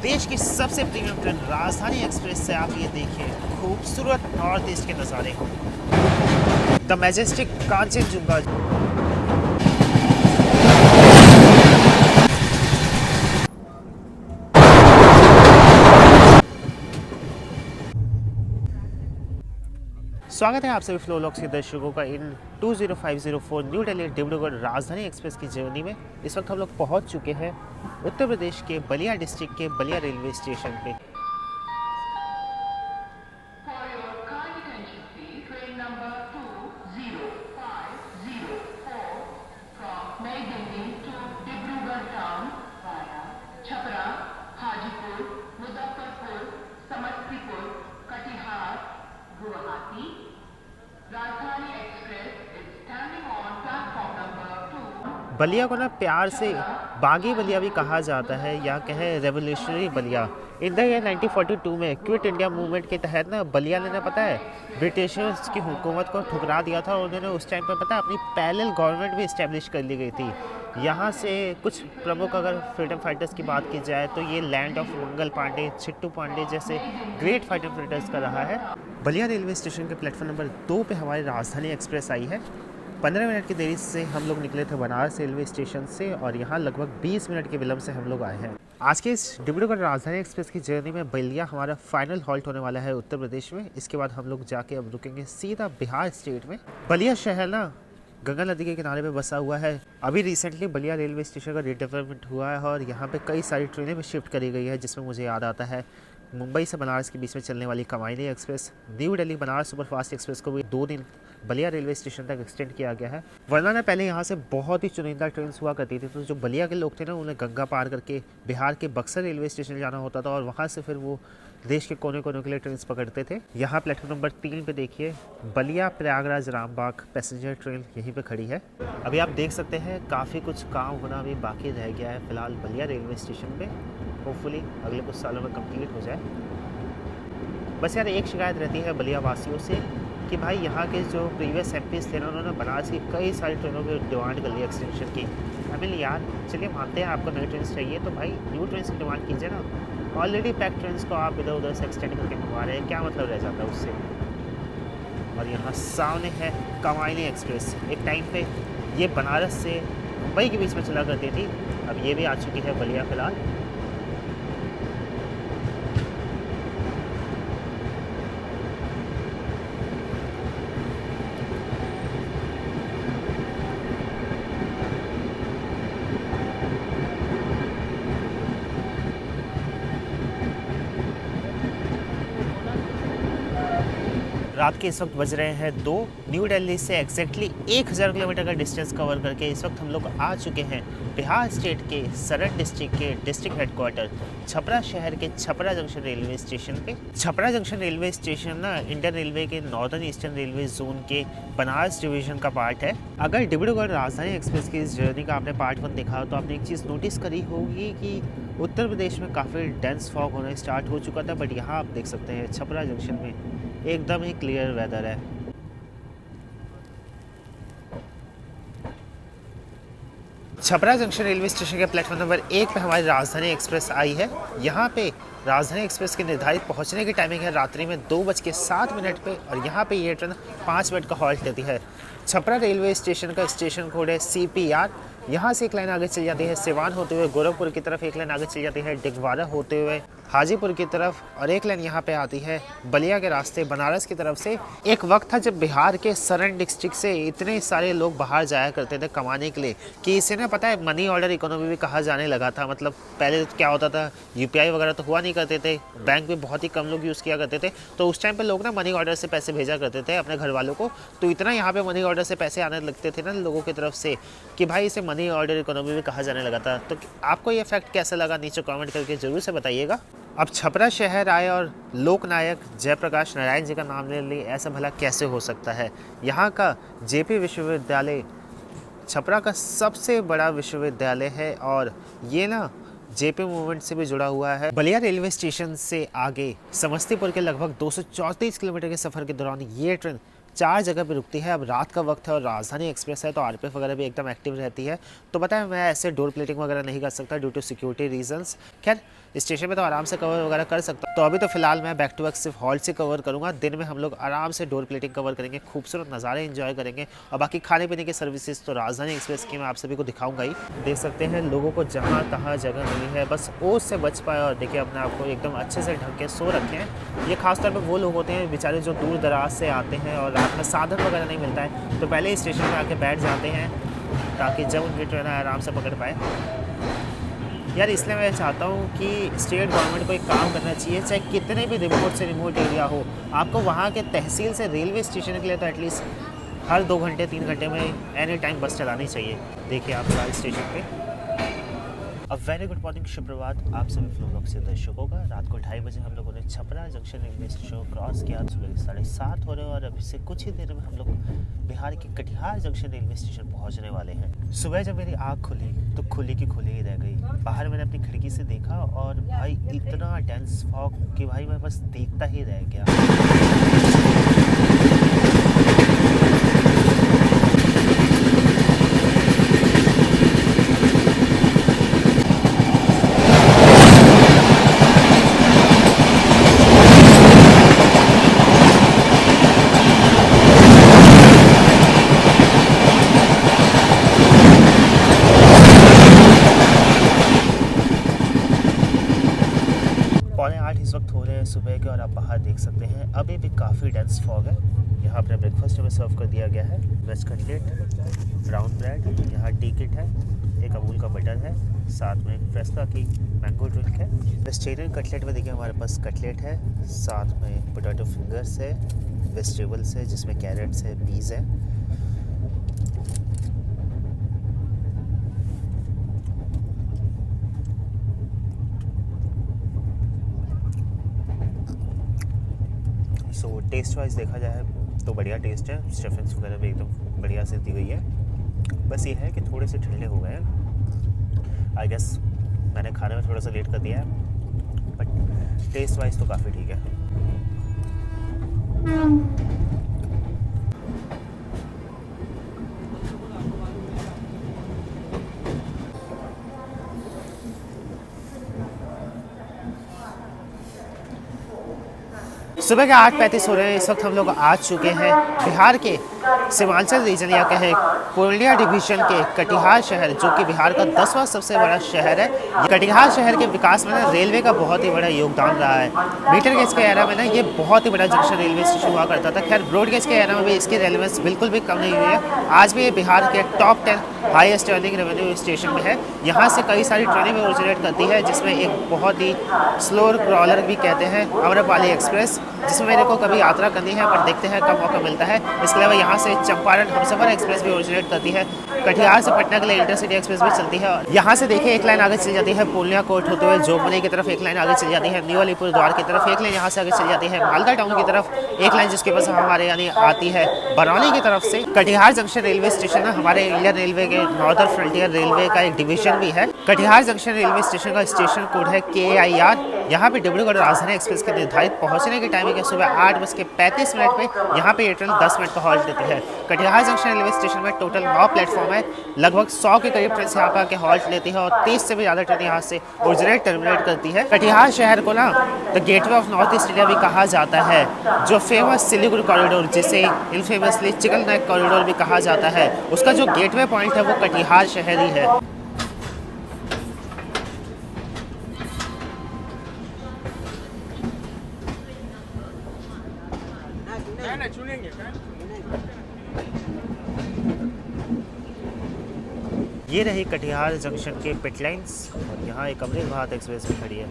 देश की सबसे प्रीमियम ट्रेन राजधानी एक्सप्रेस से आप ये देखिए खूबसूरत नॉर्थ ईस्ट के नज़ारे। The majestic Kanchenjunga. स्वागत है आप सभी फ्लोलॉक्स के दर्शकों का इन 20504 न्यू दिल्ली डिब्रूगढ़ राजधानी एक्सप्रेस की जर्नी में। इस वक्त हम लोग पहुंच चुके हैं उत्तर प्रदेश के बलिया डिस्ट्रिक्ट के बलिया रेलवे स्टेशन पे। बलिया को ना प्यार से बागी बलिया भी कहा जाता है या कहे revolutionary Ballia. In the year 1942 में क्विट इंडिया मूवमेंट के तहत ना बलिया ने पता है ब्रिटिशर्स की हुकूमत को ठुकरा दिया था। उन्होंने उस टाइम पर पता है अपनी पैरेलल गवर्नमेंट भी इस्टेब्लिश कर ली गई थी। यहाँ से कुछ प्रमुख अगर फ्रीडम फाइटर्स की बात की जाए तो ये लैंड ऑफ मंगल पांडे, छिट्टू पांडे जैसे ग्रेट फाइटर फाइटर्स का रहा है। बलिया रेलवे स्टेशन के प्लेटफॉर्म नंबर 2 पे हमारी राजधानी एक्सप्रेस आई है। 15 मिनट की देरी से हम लोग निकले थे बनारस रेलवे स्टेशन से और यहाँ लगभग 20 मिनट के विलम्ब से हम लोग आए हैं। आज के इस डिब्रूगढ़ राजधानी एक्सप्रेस की जर्नी में बलिया हमारा फाइनल हॉल्ट होने वाला है उत्तर प्रदेश में। इसके बाद हम लोग जाके अब रुकेंगे सीधा बिहार स्टेट में। बलिया शहर ना गंगा नदी के किनारे पे बसा हुआ है। अभी रिसेंटली बलिया रेलवे स्टेशन का रीडेवलपमेंट हुआ है और यहाँ पे कई सारी ट्रेनें भी शिफ्ट करी गई है, जिसमें मुझे याद आता है मुंबई से बनारस के बीच में चलने वाली Kamayani express, new Delhi Banaras superfast express को भी 2 दिन बलिया रेलवे स्टेशन तक एक्सटेंड किया गया है। वरना ना पहले यहाँ से बहुत ही चुनिंदा ट्रेन हुआ करती थी, तो जो बलिया के लोग थे ना उन्हें गंगा पार करके बिहार के बक्सर रेलवे स्टेशन जाना होता था और वहाँ से फिर वो देश के कोने कोने के लिए ट्रेन पकड़ते थे। यहाँ प्लेटफॉर्म नंबर 3 पे देखिए बलिया प्रयागराज रामबाग पैसेंजर ट्रेन यहीं पे खड़ी है। अभी आप देख सकते हैं काफ़ी कुछ काम होना अभी बाकी रह गया है फिलहाल बलिया रेलवे स्टेशन पे। होपफुली अगले कुछ सालों में कंप्लीट हो जाए। बस यार एक शिकायत रहती है बलिया वासियों से कि भाई यहाँ के जो प्रीवियस एमपीज़ थे ना उन्होंने बनारस की कई सारी ट्रेनों की डिमांड कर ली एक्सटेंशन की। आई मीन यार चलिए मानते हैं आपको नई ट्रेन चाहिए तो भाई न्यू ट्रेन की डिमांड कीजिए ना। ऑलरेडी पैक ट्रेन को आप इधर उधर से एक्सटेंड करके मंगवा रहे हैं, क्या मतलब रह जाता है उससे। और यहाँ सामने है कमायनी एक्सप्रेस। एक टाइम पे ये बनारस से मुंबई के बीच में चला करती थी, अब ये भी आ चुकी है बलिया फिलहाल। रात के इस वक्त बज रहे हैं 2। न्यू दिल्ली से एग्जैक्टली 1000 किलोमीटर का डिस्टेंस कवर करके इस वक्त हम लोग आ चुके हैं बिहार स्टेट के सरन डिस्ट्रिक्ट के डिस्ट्रिक्ट हेडक्वार्टर छपरा शहर के छपरा जंक्शन रेलवे स्टेशन पे। छपरा जंक्शन रेलवे स्टेशन ना इंडियन रेलवे के नॉर्दर्न ईस्टर्न रेलवे जोन के बनारस डिवीजन का पार्ट है। अगर डिब्रूगढ़ राजधानी एक्सप्रेस की इस जर्नी का आपने पार्ट 1 देखा तो आपने एक चीज़ नोटिस करी होगी कि उत्तर प्रदेश में काफ़ी डेंस फॉग होना स्टार्ट हो चुका था, बट यहाँ आप देख सकते हैं छपरा जंक्शन में एकदम ही क्लियर वेदर है। छपरा जंक्शन रेलवे स्टेशन के प्लेटफॉर्म नंबर 1 पे हमारी राजधानी एक्सप्रेस आई है। यहाँ पे राजधानी एक्सप्रेस के निर्धारित पहुँचने की टाइमिंग है रात्रि में 2:07 पे और यहाँ पे ये ट्रेन 5 मिनट का हॉल्ट लेती है। छपरा रेलवे स्टेशन का स्टेशन कोड है CPR। यहाँ से एक लाइन आगे चल जाती है सिवान होते हुए गोरखपुर की तरफ, एक लाइन आगे चल जाती है डिगवाड़ा होते हुए हाजीपुर की तरफ और एक लाइन यहाँ पे आती है बलिया के रास्ते बनारस की तरफ से। एक वक्त था जब बिहार के सरन डिस्ट्रिक्ट से इतने सारे लोग बाहर जाया करते थे कमाने के लिए कि इसे ना पता है मनी ऑर्डर इकोनॉमी भी कहा जाने लगा था। मतलब पहले क्या होता था UPI वगैरह तो हुआ नहीं करते थे, बैंक भी बहुत ही कम लोग यूज़ किया करते थे, तो उस टाइम पर लोग ना मनी ऑर्डर से पैसे भेजा करते थे अपने घर वालों को। तो इतना यहाँ पे मनी ऑर्डर से पैसे आने लगते थे ना लोगों की तरफ से कि भाई इसे मनी ऑर्डर इकोनॉमी भी कहा जाने लगा था। तो आपको ये फैक्ट कैसा लगा नीचे कमेंट करके ज़रूर से बताइएगा। अब छपरा शहर आए और लोकनायक जयप्रकाश नारायण जी का नाम ले लिए, ऐसा भला कैसे हो सकता है। यहाँ का JP विश्वविद्यालय छपरा का सबसे बड़ा विश्वविद्यालय है और ये ना JP मूवमेंट से भी जुड़ा हुआ है। बलिया रेलवे स्टेशन से आगे समस्तीपुर के लगभग 234 किलोमीटर के सफ़र के दौरान ये ट्रेन 4 जगह पे रुकती है। अब रात का वक्त है और राजधानी एक्सप्रेस है तो RPF वगैरह भी एकदम एक्टिव रहती है। तो पता है मैं ऐसे डोर प्लेटिंग वगैरह नहीं कर सकता ड्यू टू सिक्योरिटी रीजंस। खैर स्टेशन में तो आराम से कवर वगैरह कर सकता हूँ। तो अभी तो फिलहाल मैं बैक टू बैक सिर्फ हॉल्ट से कवर करूँगा। दिन में हम लोग आराम से डोर प्लेटिंग कवर करेंगे, खूबसूरत नज़ारे एंजॉय करेंगे। और बाकी खाने पीने की सर्विसेज तो राजधानी एक्सप्रेस की मैं आप सभी को दिखाऊंगा ही। देख सकते हैं लोगों को जहाँ तहाँ जगह मिली है, बस ओस से बच पाए और देखिए अपने आप को एकदम अच्छे से ढंग के सो रखे हैं। ये खासतौर पर वो लोग होते हैं बेचारे जो दूर दराज से आते हैं और रात में साधन वगैरह नहीं मिलता है, तो पहले ही स्टेशन पर आके बैठ जाते हैं ताकि जब उनकी ट्रेन आराम से पकड़ पाए। यार इसलिए मैं चाहता हूँ कि स्टेट गवर्नमेंट को एक काम करना चाहिए, चाहे कितने भी रिमोट से रिमोट एरिया हो, आपको वहाँ के तहसील से रेलवे स्टेशन के लिए तो एटलीस्ट हर 2 घंटे 3 घंटे में एनी टाइम बस चलानी चाहिए। देखिए आप फिलहाल स्टेशन पे। अब वेरी गुड मॉर्निंग, सुप्रभात आप सभी फ्लो ब्लॉग से दर्शकों का। रात को 2:30 बजे हम लोगों ने Chhapra junction railway station cross किया। सुबह 7:30 हो रहे हैं और अभी से कुछ ही देर में हम लोग बिहार के कटिहार जंक्शन रेलवे स्टेशन पहुंचने वाले हैं। सुबह जब मेरी आँख खुली तो खुली की खुली ही रह गई। बाहर मैंने अपनी खिड़की से देखा और भाई इतना डेंस फॉग कि भाई मैं बस देखता ही रह गया। सुबह के और आप बाहर देख सकते हैं अभी भी काफ़ी डेंस फॉग है। यहाँ अपने ब्रेकफास्ट हमें सर्व कर दिया गया है, वेज कटलेट, ब्राउन ब्रेड, यहाँ टी किट है, एक अमूल का बटर है, साथ में एक फ्रेस्का की मैंगो ड्रिंक है। वेजिटेरियन कटलेट में देखिए हमारे पास कटलेट है, साथ में पोटैटो फिंगर्स है, वेजिटेबल्स है जिसमें कैरेट्स है, पीज़ है। सो टेस्ट वाइज देखा जाए तो बढ़िया टेस्ट है, स्टफिंग्स वगैरह भी एकदम बढ़िया से दी गई है। बस ये है कि थोड़े से ठंडे हो गए हैं, आई गेस मैंने खाने में थोड़ा सा लेट कर दिया है, बट टेस्ट वाइज तो काफ़ी ठीक है। सुबह के 8:35 हो रहे हैं। इस वक्त हम लोग आ चुके हैं बिहार के सीमांचल रीजन या कहें पूर्णिया डिवीजन के कटिहार शहर, जो कि बिहार का 10वां सबसे बड़ा शहर है। कटिहार शहर के विकास में ना रेलवे का बहुत ही बड़ा योगदान रहा है। मीटर गेज के एरा में ना ये बहुत ही बड़ा जंक्शन रेलवे स्टेशन हुआ करता था। खैर ब्रॉड गेज के एरा में भी इसकी रेलेवेंस बिल्कुल भी कम नहीं हुई है। आज भी ये बिहार के top 10 highest earning revenue station में है। यहाँ से कई सारी ट्रेनें भी ओरिजिनेट करती है, जिसमें एक बहुत ही स्लो क्रॉलर भी कहते हैं अम्रपाली एक्सप्रेस, जिसमें मेरे को कभी यात्रा करनी है, पर देखते हैं कब मौका मिलता है। इसके अलावा यहाँ से चंपारण हमसफर एक्सप्रेस भी ओरिजिनेट करती है। कटिहार से पटना के लिए इंटरसिटी एक्सप्रेस भी चलती है। यहाँ से देखिए एक लाइन आगे चली जाती है पूर्णिया कोर्ट होते हुए जोगबनी की तरफ, एक लाइन आगे चली जाती है न्यू अलीपुर द्वार की तरफ, एक लाइन यहाँ से आगे चली जाती है मालदा टाउन की तरफ, एक लाइन जिसके पास हमारे यानी आती है बरौनी की तरफ से। कटिहार जंक्शन रेलवे स्टेशन हमारे इंडियन रेलवे के नॉर्दर्न फ्रंटियर रेलवे का एक डिवीजन भी है। कटिहार जंक्शन रेलवे स्टेशन का स्टेशन कोड है KIR। यहाँ पे डिब्रूगढ़ राजधानी एक्सप्रेस के निर्धारित पहुँचने की टाइमिंग है सुबह 8:35 पे। यहाँ पे ये ट्रेन 10 मिनट का हॉल्ट देती है। कटिहार जंक्शन रेलवे स्टेशन में टोटल 9 प्लेटफॉर्म है। लगभग 100 के करीब ट्रेन यहाँ पर आके हॉल्ट लेती है और 30 से भी ज़्यादा ट्रेन यहाँ से ओरिजिनेट टर्मिनेट करती है। कटिहार शहर को ना the gateway of north east India भी कहा जाता है। जो फेमस सिलीगुड़ी कॉरिडोर, जिसे इनफेमसली चिकन नेक कॉरिडोर भी कहा जाता है, उसका जो गेटवे पॉइंट है वो कटिहार शहर ही है। ये रही कटिहार जंक्शन के पिट लाइन्स और यहाँ एक अमृत भारत एक्सप्रेस भी खड़ी है।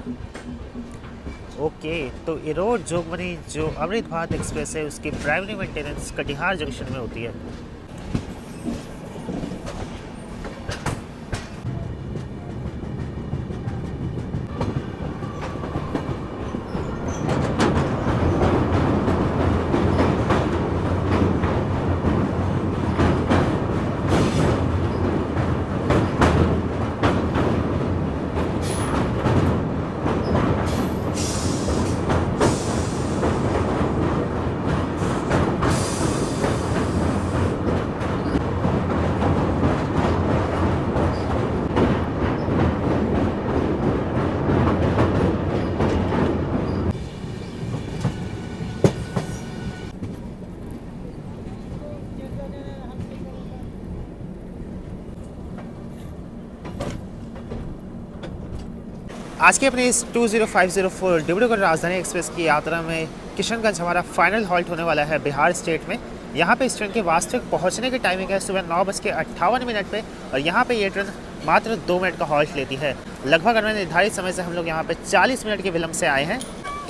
ओके, तो इरोड जोगबनी जो अमृत भारत एक्सप्रेस है उसकी प्राइमरी मेंटेनेंस कटिहार जंक्शन में होती है। आज के अपने इस 20504 डिब्रूगढ़ राजधानी एक्सप्रेस की यात्रा में किशनगंज हमारा फाइनल हॉल्ट होने वाला है बिहार स्टेट में। यहाँ पे इस ट्रेन के वास्तविक पहुँचने की टाइमिंग है सुबह 9:58 पे और यहाँ पे ये ट्रेन मात्र 2 मिनट का हॉल्ट लेती है। लगभग हमें निर्धारित समय से हम लोग यहाँ पे 40 मिनट के विलम्ब से आए हैं।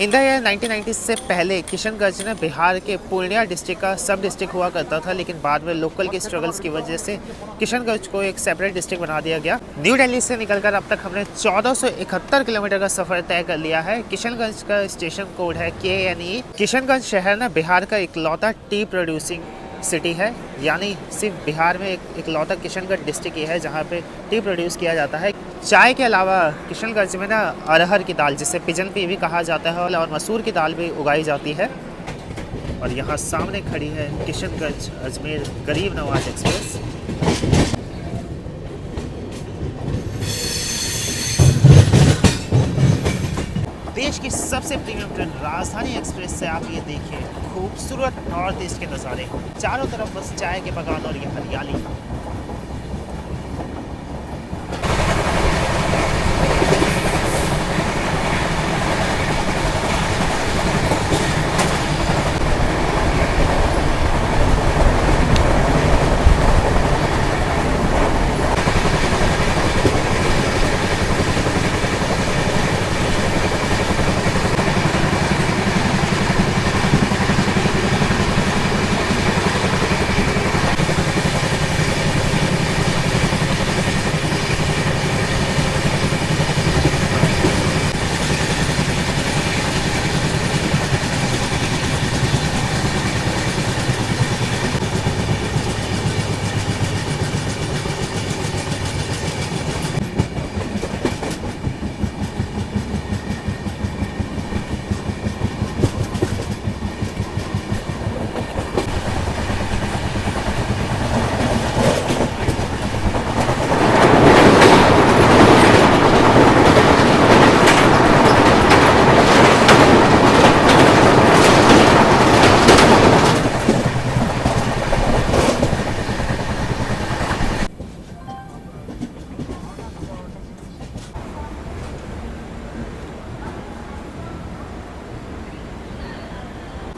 इन द ईयर 1990 से पहले किशनगंज ने बिहार के पूर्णिया डिस्ट्रिक्ट का सब डिस्ट्रिक्ट हुआ करता था, लेकिन बाद में लोकल के स्ट्रगल्स की वजह से किशनगंज को एक सेपरेट डिस्ट्रिक्ट बना दिया गया। न्यू दिल्ली से निकलकर अब तक हमने 1471 किलोमीटर का सफर तय कर लिया है। किशनगंज का स्टेशन कोड है KNE। किशनगंज शहर ना बिहार का इकलौता टी प्रोड्यूसिंग सिटी है, यानी सिर्फ बिहार में इकलौता किशनगंज डिस्ट्रिक्ट ये है जहाँ पे टी प्रोड्यूस किया जाता है। चाय के अलावा किशनगंज में ना अरहर की दाल, जिसे पिजन पी भी कहा जाता है, और मसूर की दाल भी उगाई जाती है। और यहाँ सामने खड़ी है किशनगंज अजमेर गरीब नवाज एक्सप्रेस। देश की सबसे प्रीमियम ट्रेन राजधानी एक्सप्रेस से आप ये देखिए खूबसूरत नॉर्थ ईस्ट के नज़ारे, चारों तरफ बस चाय के बागान और ये हरियाली।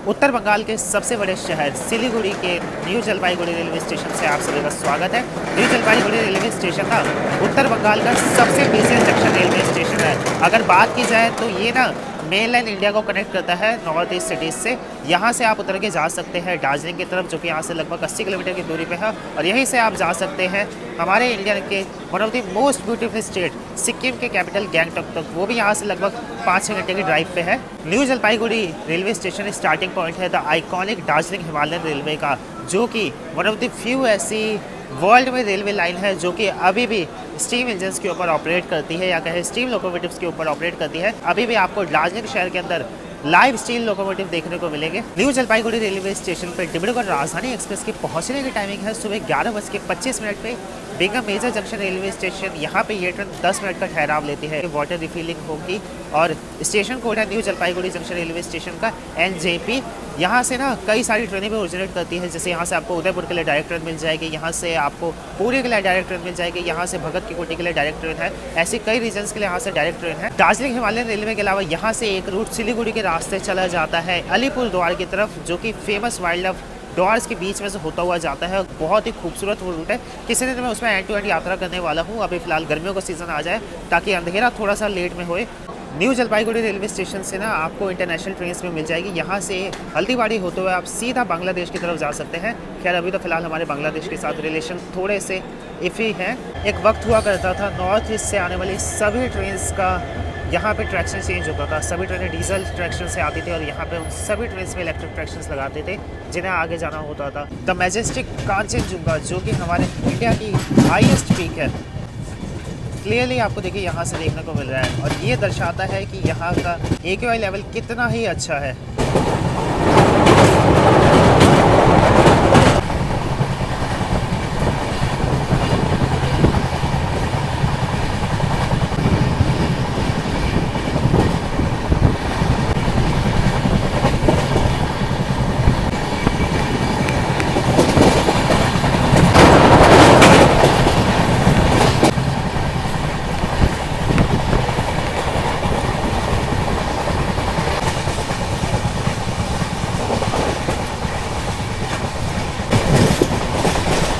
उत्तर बंगाल के सबसे बड़े शहर सिलीगुड़ी के न्यू जलपाईगुड़ी रेलवे स्टेशन से आप सभी का स्वागत है। न्यू जलपाईगुड़ी रेलवे स्टेशन ना उत्तर बंगाल का सबसे बिजी जंक्शन रेलवे स्टेशन है। अगर बात की जाए तो ये ना मेन लाइन इंडिया को कनेक्ट करता है नॉर्थ ईस्ट सिटीज़ से। यहाँ से आप उतर के जा सकते हैं दार्जिलिंग की तरफ, जो कि यहाँ से लगभग 80 किलोमीटर की दूरी पे है, और यहीं से आप जा सकते हैं हमारे इंडिया के one of the most beautiful state Sikkim के कैपिटल गैंगटॉक तक, वो भी यहाँ से लगभग 5-6 घंटे की ड्राइव पे है। New Jalpaiguri railway station starting point है the iconic Darjeeling Himalayan railway का, जो कि वन ऑफ द फ्यू ऐसी वर्ल्ड में रेलवे लाइन है जो कि अभी भी स्टीम इंजन्स के ऊपर ऑपरेट करती है, या कहे स्टीम लोकोमोटिव्स के ऊपर ऑपरेट करती है। अभी भी आपको दार्जिलिंग शहर के अंदर लाइव स्टील लोकोमोटिव देखने को मिलेंगे। न्यू जलपाईगुड़ी रेलवे स्टेशन पर डिब्रूगढ़ राजधानी एक्सप्रेस की पहुंचने की टाइमिंग है सुबह 11:25 पे। Being a major junction railway station, यहाँ पे ये ट्रेन 10 मिनट का ठहराव लेती है। वाटर रिफिलिंग होगी और स्टेशन कोड है new Jalpaiguri junction railway station का NJP। यहाँ से ना कई सारी ट्रेनें भी ओरिजिनेट करती है, जैसे यहाँ से आपको उदयपुर के लिए डायरेक्ट ट्रेन मिल जाएगी, यहाँ से आपको पुरी के लिए डायरेक्ट ट्रेन मिल जाएगी, यहाँ से भगत की कोठी के लिए डायरेक्ट ट्रेन है। ऐसे कई रीजन्स के लिए यहाँ से डायरेक्ट ट्रेन है। दार्जिलिंग हिमालयन रेलवे के अलावा यहाँ से एक रूट सिलीगुड़ी के रास्ते चला जाता है अलीपुर द्वार की तरफ, जो कि फेमस वाइल्ड लाइफ डॉर्स के बीच में से होता हुआ जाता है। बहुत ही खूबसूरत वो रूट है। किसी दिन मैं उसमें एंड टू एंड यात्रा करने वाला हूँ। अभी फिलहाल गर्मियों का सीज़न आ जाए ताकि अंधेरा थोड़ा सा लेट में होए। न्यू जलपाईगुड़ी रेलवे स्टेशन से ना आपको इंटरनेशनल ट्रेन्स में मिल जाएगी। यहाँ से हल्दीबाड़ी होते हुए आप सीधा बांग्लादेश की तरफ जा सकते हैं। खैर अभी तो फिलहाल हमारे बांग्लादेश के साथ रिलेशन थोड़े से इफ़ी हैं। एक वक्त हुआ करता था नॉर्थ ईस्ट से आने वाली सभी ट्रेन्स का यहाँ पे ट्रैक्शन चेंज होता था। सभी ट्रेनें डीजल ट्रैक्शन से आती थी और यहाँ पे उन सभी ट्रेन्स में इलेक्ट्रिक ट्रैक्शंस लगाते थे जिन्हें आगे जाना होता था। द मैजेस्टिक कांचनजुंगा, जो कि हमारे इंडिया की हाईएस्ट पीक है, क्लियरली आपको देखिए यहाँ से देखने को मिल रहा है, और ये दर्शाता है कि यहाँ का AQI लेवल कितना ही अच्छा है।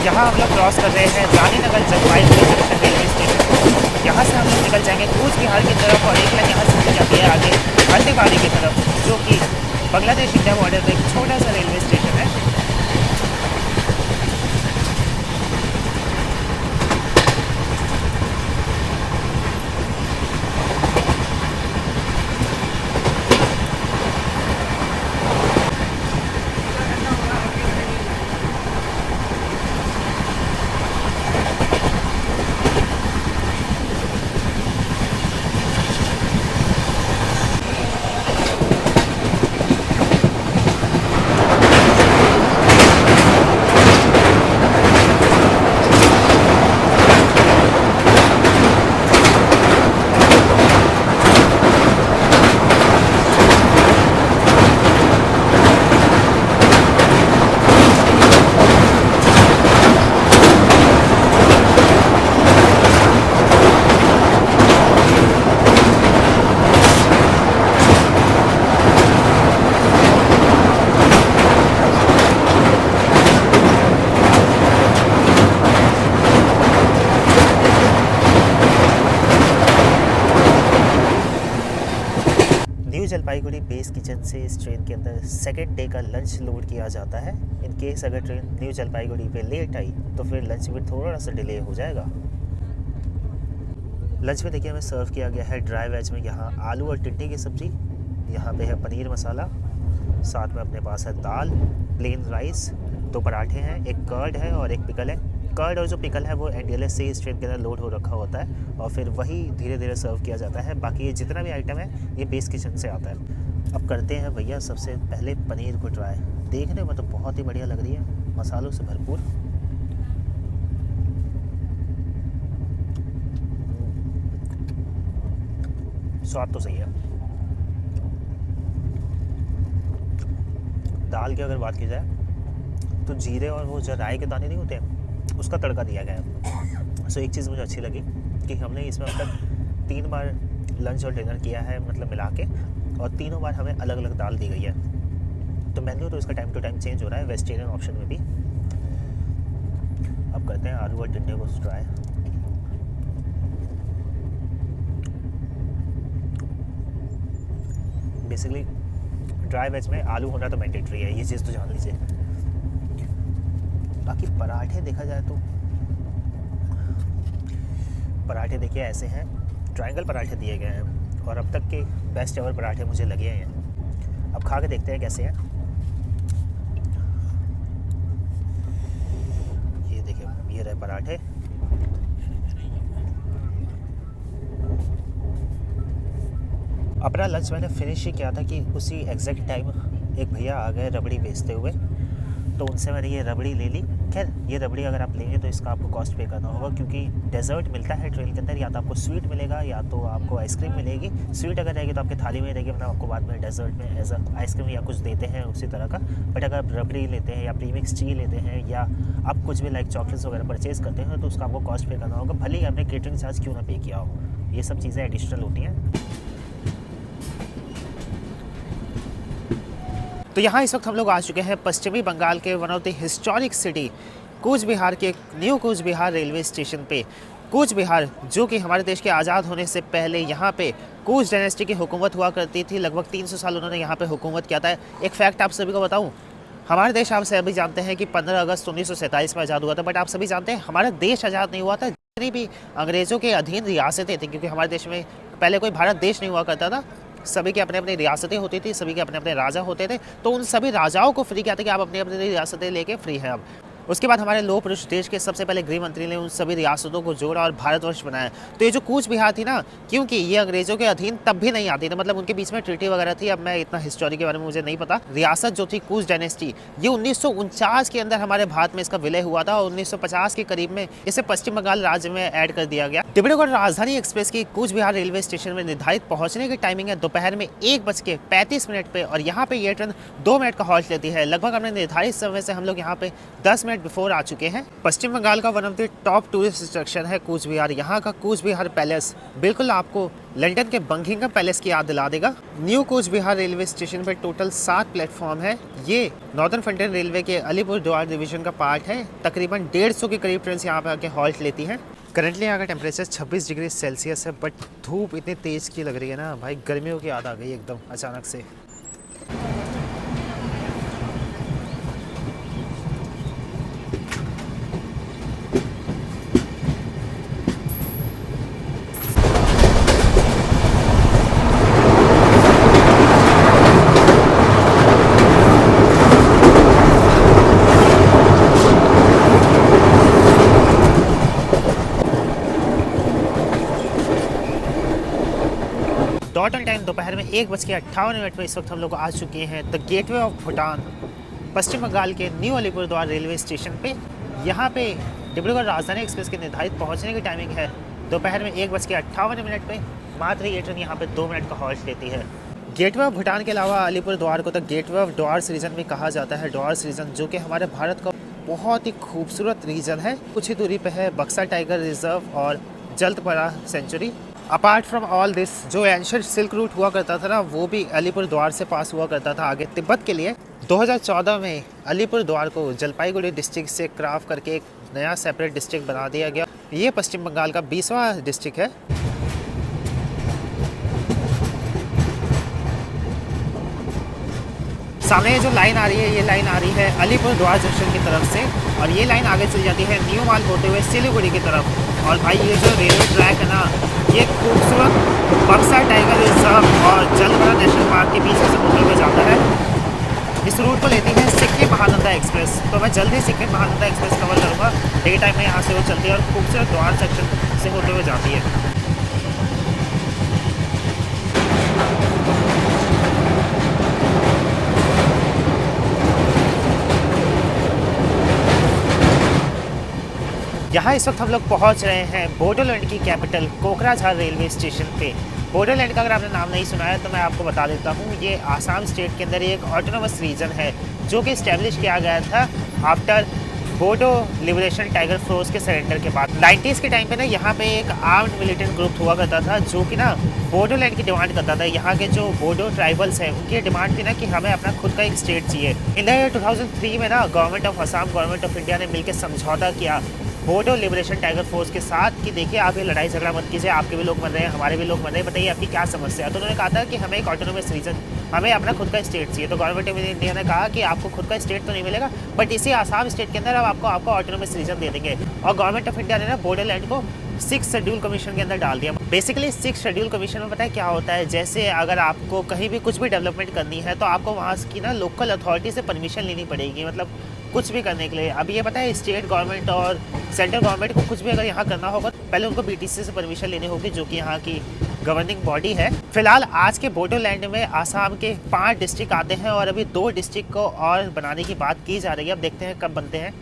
जहाँ हम लोग क्रॉस कर रहे हैं Raninagar Jalpaiguri junction railway station. यहाँ से हम लोग निकल जाएंगे कूच बिहार की तरफ और एक लाइन यहाँ से निकल जाती है आगे हल्दीबाड़ी की तरफ, जो कि बांग्लादेश इंडिया बॉर्डर पर एक छोटा सा रेलवे स्टेशन है। न्यू जलपाईगुड़ी बेस किचन से इस ट्रेन के अंदर सेकेंड डे का लंच लोड किया जाता है। इन केस अगर ट्रेन न्यू जलपाईगुड़ी पे लेट आई तो फिर लंच में थोड़ा सा डिले हो जाएगा। लंच में देखिए हमें सर्व किया गया है ड्राई वेज में यहाँ आलू और टिड्डी की सब्ज़ी, यहाँ पे है पनीर मसाला, साथ में अपने पास है दाल, प्लेन राइस, 2 पराठे हैं, एक कर्ड है और एक पिकल है। कर्ड और जो पिकल है वो एनडीएलएस से इस ट्रेन के अंदर लोड हो रखा होता है और फिर वही धीरे धीरे सर्व किया जाता है। बाकी ये जितना भी आइटम है ये बेस किचन से आता है। अब करते हैं भैया सबसे पहले पनीर को ट्राई। देखने में तो बहुत ही बढ़िया लग रही है, मसालों से भरपूर। स्वाद तो सही है। दाल की अगर बात की जाए तो जीरे और वो जो राई के दाने नहीं होते उसका तड़का दिया गया है। सो एक चीज़ मुझे अच्छी लगी कि हमने इसमें अब तक 3 बार लंच और डिनर किया है, मतलब मिला के, और तीनों बार हमें अलग अलग दाल दी गई है। तो मेन्यू तो इसका टाइम टू टाइम चेंज हो रहा है वेजिटेरियन ऑप्शन में भी। अब करते हैं आलू और टिंडे को ट्राई। बेसिकली ड्राई वेज में आलू होना तो मैंडेटरी है, ये चीज़ तो जान लीजिए। बाकी पराठे देखा जाए तो पराठे देखिए ऐसे हैं, ट्रायंगल पराठे दिए गए हैं और अब तक के बेस्ट एवर पराठे मुझे लगे हैं। अब खा के देखते हैं कैसे हैं। ये देखिए ये रहे पराठे। अपना लंच मैंने फिनिश ही किया था कि उसी एग्जैक्ट टाइम एक भैया आ गए रबड़ी बेचते हुए, तो उनसे मैंने ये रबड़ी ले ली। खैर ये रबड़ी अगर आप लेंगे तो इसका आपको कॉस्ट पे करना होगा, क्योंकि डेजर्ट मिलता है ट्रेन के अंदर, या तो आपको स्वीट मिलेगा या तो आपको आइसक्रीम मिलेगी। स्वीट अगर रहेगी तो आपकी थाली में रहेगी, वरना आपको बाद में डेजर्ट में एज आइसक्रीम या कुछ देते हैं उसी तरह का। बट अगर आप रबड़ी लेते हैं या प्रीमिक्स टी लेते हैं या आप कुछ भी लाइक चॉकलेट्स वगैरह परचेज़ करते हैं तो उसका आपको कॉस्ट पे करना होगा, भले ही आपने केटरिंग चार्ज क्यों ना पे किया हो। ये सब चीज़ें एडिशनल होती हैं। तो यहाँ इस वक्त हम लोग आ चुके हैं पश्चिमी बंगाल के one of the historic city Cooch Behar के new Cooch Behar railway station पे। कूच बिहार जो कि हमारे देश के आज़ाद होने से पहले यहाँ पे कूच डायनेस्टी की हुकूमत हुआ करती थी। लगभग 300 साल उन्होंने यहाँ पे हुकूमत किया था। एक फैक्ट आप सभी को बताऊँ, हमारे देश आप सभी जानते हैं कि 15 अगस्त 1947 में आज़ाद हुआ था, बट आप सभी जानते हैं हमारा देश आज़ाद नहीं हुआ था। जितनी भी अंग्रेज़ों के अधीन रियासतें थी, क्योंकि हमारे देश में पहले कोई भारत देश नहीं हुआ करता था, सभी के अपने अपने रियासतें होती थी, सभी के अपने अपने राजा होते थे, तो उन सभी राजाओं को फ्री किया था कि आप अपनी अपनी रियासतें लेके फ्री हैं अब। उसके बाद हमारे लोह पुरुष देश के सबसे पहले गृह मंत्री ने उन सभी रियासतों को जोड़ा और भारतवर्ष बनाया। तो ये जो कूच बिहार थी ना, क्योंकि ये अंग्रेजों के अधीन तब भी नहीं आती थी, मतलब उनके बीच में ट्रीटी वगैरह थी। अब मैं इतना हिस्टोरी के बारे में मुझे नहीं पता। रियासत जो थी कूच डायनेस्टी, ये 1949 के अंदर हमारे भारत में इसका विलय हुआ था और 1950 के करीब में इसे पश्चिम बंगाल राज्य में ऐड कर दिया गया। डिब्रूगढ़ राजधानी एक्सप्रेस की कूच बिहार रेलवे स्टेशन में निर्धारित पहुंचने की टाइमिंग है दोपहर में 1:35 पे, और यहाँ पे ये ट्रेन 2 मिनट का हॉल्ट लेती है। लगभग हमने निर्धारित समय से हम लोग यहाँ पे 10 मिनट मिनट बिफोर आ चुके हैं। पश्चिम बंगाल का one of the top tourist structure है कूच बिहार। यहाँ का कूच बिहार पैलेस बिल्कुल आपको लंदन के बकिंघम पैलेस की याद दिला देगा। New Cooch Behar railway station पर टोटल 7 प्लेटफॉर्म है। ये नॉर्दर्न फ्रंटियर रेलवे के अलीपुर द्वार डिवीजन का पार्ट है। तकरीबन 150 के करीब ट्रेन यहाँ पे आके हॉल्ट लेती हैं। करंटली यहाँ का टेम्परेचर 26 डिग्री सेल्सियस है, बट धूप इतनी तेज़ की लग रही है ना भाई, गर्मियों की याद आ गई एकदम अचानक से। डॉट ऑन टाइम दोपहर में 1:58 में इस वक्त हम लोग आ चुके हैं द गेटवे ऑफ भूटान, पश्चिम बंगाल के न्यू अलीपुरद्वार रेलवे स्टेशन पे। यहाँ पे डिब्रूगढ़ राजधानी एक्सप्रेस के निर्धारित पहुँचने की टाइमिंग है दोपहर में 1:58 पे। मात्र ये ट्रेन यहाँ पे 2 मिनट का हॉल्ट लेती है। गेटवे ऑफ भूटान के अलावा अलीपुरद्वार को द गेटवे ऑफ ड्वार्स रीजन भी कहा जाता है। ड्वार्स रीजन जो कि हमारे भारत का बहुत ही खूबसूरत रीजन है। कुछ ही दूरी पे है बक्सा टाइगर रिजर्व और Jaldapara sanctuary. Apart from all this, जो एंशिएंट सिल्क रूट हुआ करता था ना, वो भी अलीपुर द्वार से पास हुआ करता था आगे तिब्बत के लिए। 2014 में अलीपुर द्वार को जलपाईगुड़ी डिस्ट्रिक्ट से क्राफ्ट करके एक नया सेपरेट डिस्ट्रिक्ट बना दिया गया। ये पश्चिम बंगाल का 20वां डिस्ट्रिक्ट है। सामने ये जो लाइन आ रही है, ये लाइन आ रही है अलीपुर द्वार जंक्शन की तरफ से, और ये लाइन आगे चली जाती है न्यू माल होते हुए सिलीगुड़ी की तरफ। और भाई ये जो रेलवे ट्रैक है ना, ये खूबसूरत बक्सा टाइगर रिजर्व और जलपरा नेशनल पार्क के बीच से होते हुए जाता है। इस रूट को लेती है सिक्किम महानंदा एक्सप्रेस। तो मैं जल्दी सिक्किम महानंदा एक्सप्रेस कवर करूँगा। डे टाइम में यहाँ से वो चलती है और खूबसूरत द्वार सेक्शन से होते हुए जाती है। यहाँ इस वक्त हम लोग पहुँच रहे हैं बोडोलैंड की कैपिटल कोकराझार रेलवे स्टेशन पे। बोडोलैंड का अगर आपने नाम नहीं सुना है तो मैं आपको बता देता हूँ, ये आसाम स्टेट के अंदर एक ऑटोनोमस रीजन है जो कि इस्टेब्लिश किया गया था after Bodo liberation tiger force के सरेंडर के बाद। 90s के टाइम पे ना यहाँ पे एक आर्म्ड मिलिटेंट ग्रुप हुआ करता था जो कि ना बोडोलैंड की डिमांड करता था। यहाँ के जो बोडो ट्राइबल्स हैं उनकी डिमांड थी ना कि हमें अपना खुद का एक स्टेट चाहिए। इन द ईयर 2003 में ना government of Assam, government of India ने मिलकर समझौता किया बोडो लिबरेशन टाइगर फोर्स के साथ कि देखिए आप ये लड़ाई झगड़ा मत कीजिए, आपके भी लोग मर रहे हैं, हमारे भी लोग मर रहे हैं, बताइए आपकी क्या समस्या है। तो उन्होंने कहा था कि हमें एक ऑटोनोमस रीजन, हमें अपना खुद का स्टेट चाहिए। तो गवर्नमेंट ऑफ इंडिया ने कहा कि आपको खुद का स्टेट तो नहीं मिलेगा, बट इसी आसाम स्टेट के अंदर अब आपको ऑटोनोमस रीजन दे देंगे। और गवर्नमेंट ऑफ इंडिया ने ना बोडोलैंड को 6 शेड्यूल कमीशन के अंदर डाल दिया। बेसिकली 6 शेड्यूल कमीशन में पता है क्या होता है, जैसे अगर आपको कहीं भी कुछ भी डेवलपमेंट करनी है तो आपको वहाँ की ना लोकल अथॉरिटी से परमिशन लेनी पड़ेगी, मतलब कुछ भी करने के लिए। अब ये पता है स्टेट गवर्नमेंट और सेंट्रल गवर्नमेंट को कुछ भी अगर यहाँ करना होगा पहले उनको बीटीसी से परमिशन लेनी होगी, जो कि यहाँ की गवर्निंग बॉडी है। फिलहाल आज के बोडोलैंड में आसाम के 5 डिस्ट्रिक्ट आते हैं और अभी 2 डिस्ट्रिक्ट को और बनाने की बात की जा रही है। अब देखते हैं कब बनते हैं।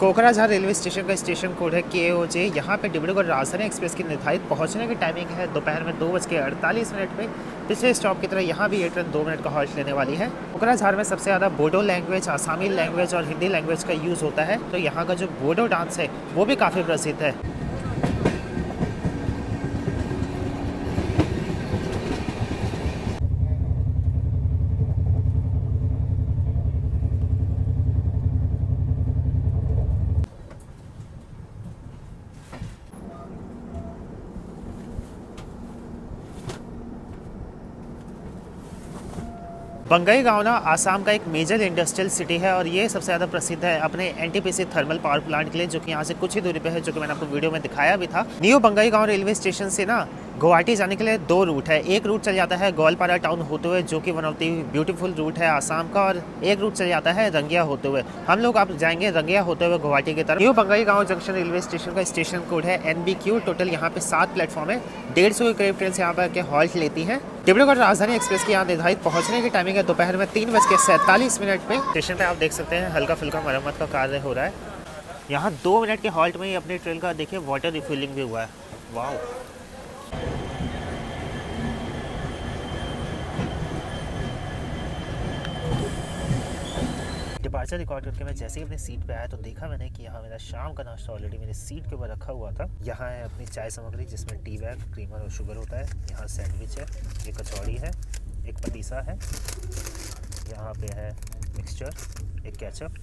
कोकराझार रेलवे स्टेशन का स्टेशन कोड है KOJ। यहाँ पे डिब्रूगढ़ राजधानी एक्सप्रेस की निर्धारित पहुँचने की टाइमिंग है दोपहर में 2:48 पे। पिछले स्टॉप की तरह यहाँ भी ये ट्रेन 2 मिनट का हॉल्ट लेने वाली है। कोकराझार में सबसे ज़्यादा बोडो लैंग्वेज, आसामी लैंग्वेज और हिंदी लैंग्वेज का यूज़ होता है। तो यहाँ का जो बोडो डांस है वो भी काफ़ी प्रसिद्ध है। बंगई गांव ना आसाम का एक मेजर इंडस्ट्रियल सिटी है और ये सबसे ज़्यादा प्रसिद्ध है अपने NTPC थर्मल पावर प्लांट के लिए, जो कि यहाँ से कुछ ही दूरी पे है, जो कि मैंने आपको वीडियो में दिखाया भी था। न्यू बंगई गांव रेलवे स्टेशन से ना गुवाहाटी जाने के लिए 2 रूट है। एक रूट चल जाता है गोलपारा टाउन होते हुए, जो कि one of the beautiful route है आसाम का, और एक रूट चल जाता है रंगिया होते हुए। हम लोग आप जाएंगे रंगिया होते हुए गुवाहाटी की तरफ। न्यू बंगई गांव जंक्शन रेलवे स्टेशन का स्टेशन कोड है NBQ। टोटल यहाँ पे 7 प्लेटफॉर्म है। 150 के करीब ट्रेन यहाँ पर हॉल्ट लेती है। डिब्रूगढ़ राजधानी एक्सप्रेस की यहाँ निर्धारित पहुँचने की टाइमिंग है दोपहर में 3:47 पे। स्टेशन पे आप देख सकते हैं हल्का फुल्का मरम्मत का कार्य हो रहा है। यहाँ 2 मिनट के हॉल्ट में ही अपनी ट्रेन का देखिए वाटर रिफिलिंग भी हुआ है। वाह। डिपार्चर रिकॉर्ड करके मैं जैसे ही अपनी सीट पे आया तो देखा मैंने कि यहाँ मेरा शाम का नाश्ता ऑलरेडी मेरी सीट के ऊपर रखा हुआ था। यहाँ है अपनी चाय सामग्री जिसमें टी बैग, क्रीमर और शुगर होता है। यहाँ सैंडविच है, ये कचौड़ी है, एक पतीसा है, यहाँ पे है मिक्सचर, एक केचप।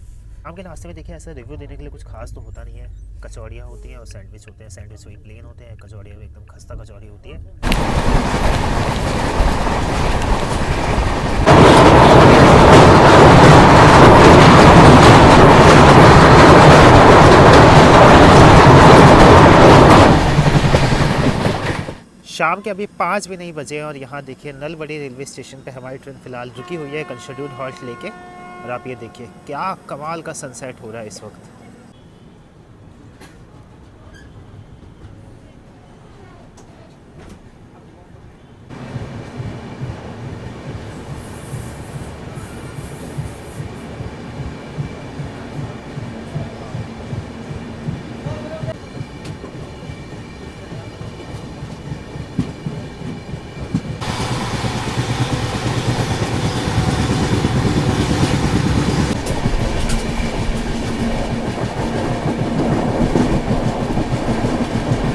शाम के नाश्ते में देखिए ऐसा रिव्यू देने के लिए कुछ खास तो होता नहीं है। कचौड़ियाँ होती हैं और सैंडविच होते हैं। सैंडविच वही प्लेन होते हैं, कचौड़ियाँ एकदम खस्ता कचौड़ी होती है। शाम के अभी 5 भी नहीं बजे और यहाँ देखिए नलबड़ी रेलवे स्टेशन पे हमारी ट्रेन फ़िलहाल रुकी हुई है एक अनशेड्यूल्ड हॉल्ट लेके। और आप ये देखिए क्या कमाल का सनसेट हो रहा है इस वक्त।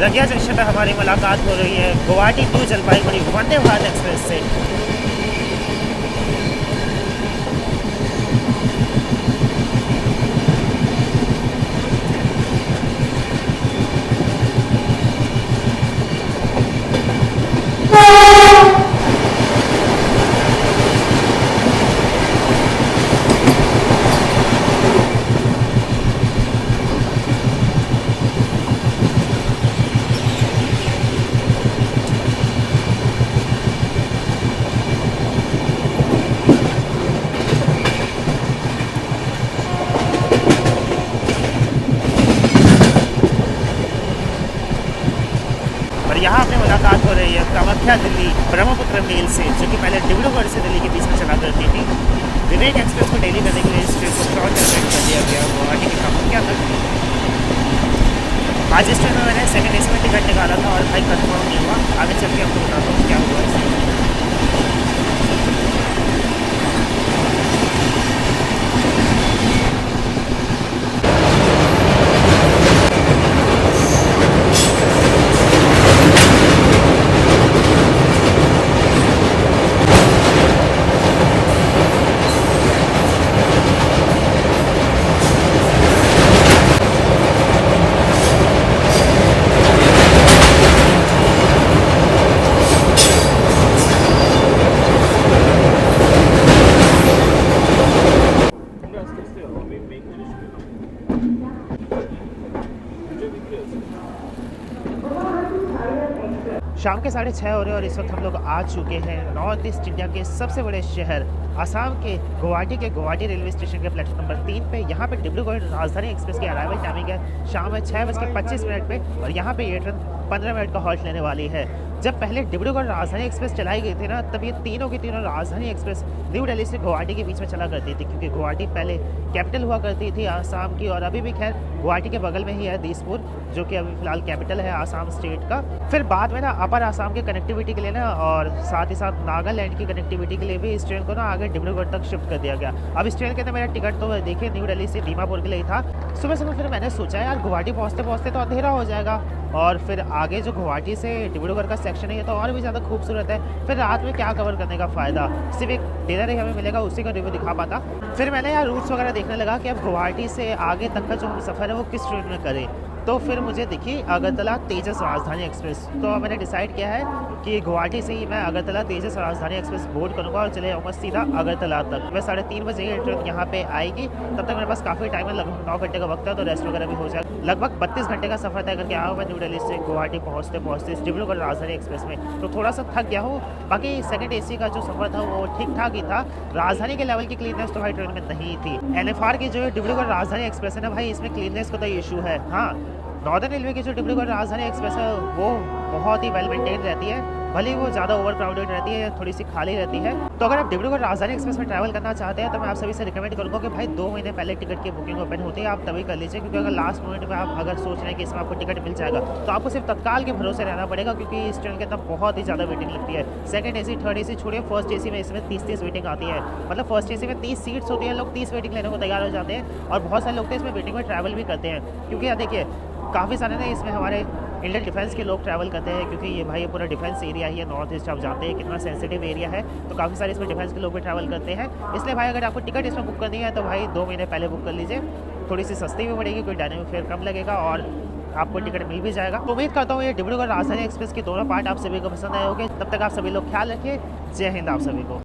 रंगिया जंक्शन पर हमारी मुलाकात हो रही है गुवाहाटी टू जलपाईगुड़ी वंदे भारत एक्सप्रेस से। यहाँ अपनी मुलाकात हो रही है कामाख्या दिल्ली ब्रह्मपुत्र मेल से, जो कि पहले डिब्रूगढ़ से दिल्ली के बीच में चला करती थी। विवेक एक्सप्रेस को डेली करने के लिए इस ट्रेन को शॉर्ट कर दिया गया गुवाहाटी के कामाख्या तक। आज इस ट्रेन में मैंने सेकंड एसी में टिकट निकाला था और भाई कन्फर्म नहीं हुआ। आगे चल के आपको बताता हूँ क्या हुआ इसमें। शाम के 6:30 हो रहे हैं और इस वक्त हम लोग आ चुके हैं नॉर्थ ईस्ट इंडिया के सबसे बड़े शहर असम के गुवाहाटी रेलवे स्टेशन के प्लेटफॉर्म नंबर 3 पे। यहाँ पे डिब्रूगढ़ राजधानी एक्सप्रेस की अराइवल टाइमिंग है शाम में 6:25 पे और यहाँ पे ये ट्रेन 15 मिनट का हॉल्ट लेने वाली है। जब पहले डिब्रूगढ़ राजधानी एक्सप्रेस चलाई गई थी ना, तब ये तीनों की तीनों राजधानी एक्सप्रेस न्यू दिल्ली से गुवाहाटी के बीच में चला करती थी, क्योंकि गुवाहाटी पहले कैपिटल हुआ करती थी आसाम की। और अभी भी खैर गुवाहाटी के बगल में ही है दिसपुर, जो कि अभी फिलहाल कैपिटल है आसाम स्टेट का। फिर बाद में ना अपर आसाम के कनेक्टिविटी के लिए ना और साथ ही साथ नागालैंड की कनेक्टिविटी के लिए भी इस ट्रेन को ना आगे डिब्रूगढ़ तक शिफ्ट कर दिया गया। अब इस ट्रेन के अंदर मेरा टिकट तो देखिए न्यू दिल्ली से दीमापुर के लिए था। सुबह फिर मैंने सोचा यार गुवाहाटी पहुँचते पहुँचते तो अंधेरा हो जाएगा, और फिर आगे जो गुवाहाटी से डिब्रूगढ़ का सेक्शन है ये तो और भी ज़्यादा खूबसूरत है। फिर रात में क्या कवर करने का फ़ायदा, सिर्फ एक डिनर ही हमें मिलेगा, उसी का रिव्यू दिखा पाता। फिर मैंने यार रूट्स वगैरह देखने लगा कि अब गुवाहाटी से आगे तक का जो हम सफ़र है वो किस ट्रेन में करें। तो फिर मुझे दिखी अगरतला तेजस राजधानी एक्सप्रेस। तो मैंने डिसाइड किया है कि गुवाहाटी से ही मैं अगरतला तेजस राजधानी एक्सप्रेस बोर्ड करूँगा और चले जाऊँगा सीधा अगरतला तक। मैं 3:30 बजे ये ट्रेन यहाँ पे आएगी, तब तक मेरे पास काफ़ी टाइम है, लगभग 9 घंटे का वक्त है, तो रेस्ट वगैरह भी हो जाएगा। लगभग 32 घंटे का सफ़र तय करके आया हूँ मैं न्यू दिल्ली से गुवाहाटी पहुँचते डिब्रूगढ़ राजधानी एक्सप्रेस में। तो थोड़ा सा थक गया हूँ, बाकी सेकंड एसी का जो सफ़र था वो ठीक ठाक ही था। राजधानी के लेवल की क्लीननेस तो भाई ट्रेन में नहीं थी। NFR की जो डिब्रूगढ़ राजधानी एक्सप्रेस है ना भाई, इसमें क्लीननेस का तो इशू है। हाँ, नॉर्दर्न रेलवे की जो डिब्रूगढ़ राजधानी एक्सप्रेस है वो बहुत ही वेल मेंटेन रहती है। भले ही वो ज़्यादा ओवर क्राउडेड रहती है या थोड़ी सी खाली रहती है। तो अगर आप डिब्रूगढ़ राजधानी एक्सप्रेस में ट्रैवल करना चाहते हैं तो मैं आप सभी से रिकमेंड करूँगा कि भाई 2 महीने पहले टिकट की बुकिंग ओपन होती है, आप तभी कर लीजिए, क्योंकि अगर लास्ट मोमेंट में आप अगर सोच रहे हैं कि इसमें आपको टिकट मिल जाएगा तो आपको सिर्फ तत्काल के भरोसे रहना पड़ेगा, क्योंकि इस ट्रेन के अंदर बहुत ही ज़्यादा वेटिंग लगती है। सेकंड एसी, थर्ड एसी छोड़िए, फर्स्ट एसी में इसमें 30-30 वेटिंग आती है। मतलब फर्स्ट एसी में 30 सीट्स होती है, लोग 30 वेटिंग लेने को तैयार हो जाते हैं और बहुत सारे लोग तो इसमें वेटिंग में ट्रैवल भी करते हैं, क्योंकि यार देखिए काफ़ी सारे ना इसमें हमारे इंडियन डिफेंस के लोग ट्रैवल करते हैं, क्योंकि ये भाई ये पूरा डिफेंस एरिया ही है, नॉर्थ ईस्ट आप जानते हैं कितना सेंसिटिव एरिया है, तो काफ़ी सारे इसमें डिफेंस के लोग भी ट्रैवल करते हैं। इसलिए भाई अगर आपको टिकट इसमें बुक करनी है तो भाई 2 महीने पहले बुक कर लीजिए, थोड़ी सी सस्ती भी पड़ेगी, कोई डायनेमिक फेयर कम लगेगा और आपको टिकट मिल भी जाएगा। तो उम्मीद करता हूँ ये डिब्रूगढ़ राजधानी एक्सप्रेस के दोनों पार्ट आप सभी को पसंद आए होंगे। तब तक आप सभी लोग ख्याल रखिए। जय हिंद आप सभी को।